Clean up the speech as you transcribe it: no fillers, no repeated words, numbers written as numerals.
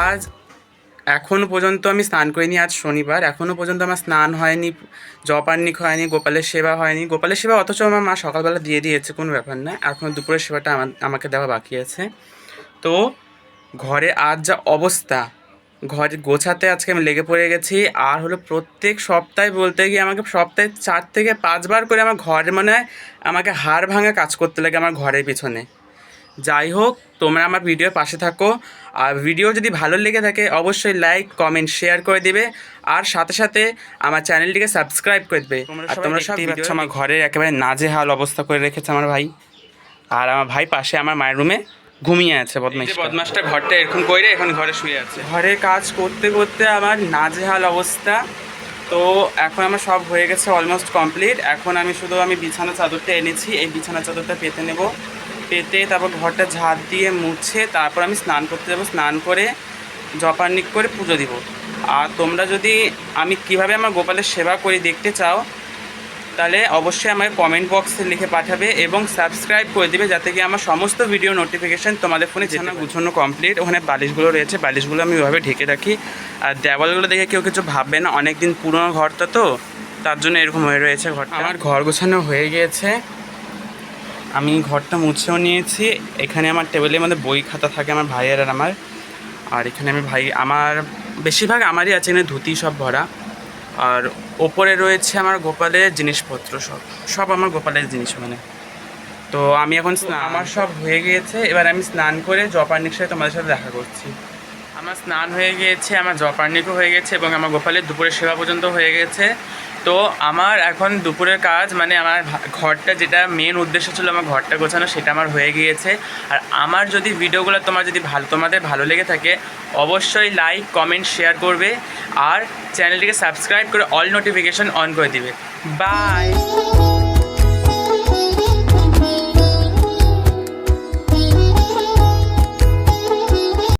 আজ এখনও পর্যন্ত আমি স্নান করিনি। আজ শনিবার, এখনও পর্যন্ত আমার স্নান হয়নি, জপান্নিক হয়নি, গোপালের সেবা হয়নি। গোপালের সেবা অথচ আমার মা সকালবেলা দিয়ে দিয়েছে, কোনো ব্যাপার না। এখনও দুপুরের সেবাটা আমাকে দেওয়া বাকি আছে। তো ঘরে আজ যা অবস্থা, ঘর গোছাতে আজকে আমি লেগে পড়ে গেছি। আর হলো প্রত্যেক সপ্তাহে বলতে গিয়ে আমাকে সপ্তাহে 4 থেকে 5 বার করে আমার ঘরে আমাকে হাড় ভাঙা কাজ করতে লাগে আমার ঘরের পিছনে। যাই হোক, তোমরা আমার ভিডিওর পাশে থাকো। আর ভিডিও যদি ভালো লেগে থাকে অবশ্যই লাইক, কমেন্ট, শেয়ার করে দিবে। আর সাথে সাথে আমার চ্যানেলটিকে সাবস্ক্রাইব করে দেবে। আর তোমরা সব দেখতেই পাচ্ছ আমার ঘরের একেবারে নাজেহাল অবস্থা করে রেখেছে আমার ভাই। আর আমার ভাই পাশে আমার মায়ের রুমে ঘুমিয়ে আছে। বদমাসটা ঘরটা এরকম করে এখন ঘরে শুয়ে আছে। ঘরে কাজ করতে করতে আমার নাজেহাল অবস্থা। তো এখন আমার সব হয়ে গেছে, অলমোস্ট কমপ্লিট। এখন আমি বিছানা চাদরটা এনেছি, এই বিছানা চাদরটা পেতে নেব। পেতে তারপর ঘরটা ঝাড় দিয়ে মুছে তারপর আমি স্নান করতে যাবো। স্নান করে জপান্নিক করে পুজো দিব। আর তোমরা যদি আমি কিভাবে আমার গোপালের সেবা করি দেখতে চাও তাহলে অবশ্যই আমাকে কমেন্ট বক্সে লিখে পাঠাবে এবং সাবস্ক্রাইব করে দিবে, যাতে কি আমার সমস্ত ভিডিও নোটিফিকেশান তোমাদের ফোনে যেতে। গুছানো কমপ্লিট। ওখানে বালিশগুলো রয়েছে, বালিশগুলো আমি ওইভাবে ঢেকে রাখি। আর দেওয়ালগুলো দেখে কেউ কিছু ভাববে না, অনেক দিন পুরনো ঘরটা তো, তার জন্য এরকম হয়ে রয়েছে ঘরটা। আমার ঘর গোছানো হয়ে গিয়েছে, আমি ঘরটা মুছেও নিয়েছি। এখানে আমার টেবিলের মধ্যে বই খাতা থাকে আমার ভাইয়ের আর আমার। আর এখানে আমার বেশিরভাগ আমারই আছে, এখানে ধুতি সব ভরা। আর ওপরে রয়েছে আমার গোপালের জিনিসপত্র, সব আমার গোপালের জিনিস মানে। তো আমি এখন আমার সব হয়ে গিয়েছে, এবার আমি স্নান করে জপান্নির সাথে তোমাদের সাথে দেখা করছি। আমার স্নান হয়ে গিয়েছে, আমার জপান্নিকও হয়ে গেছে এবং আমার গোপালের দুপুরের সেবা পর্যন্ত হয়ে গেছে। তো আমার এখন দুপুরের কাজ আমার ঘরটা, যেটা মেন উদ্দেশ্য ছিল আমার ঘরটা গোছানো, সেটা আমার হয়ে গিয়েছে। আর আমার যদি ভিডিওগুলো তোমাদের ভালো লেগে থাকে অবশ্যই লাইক, কমেন্ট, শেয়ার করবে। আর চ্যানেলটিকে সাবস্ক্রাইব করে অল নোটিফিকেশান অন করে দিবে। বাই।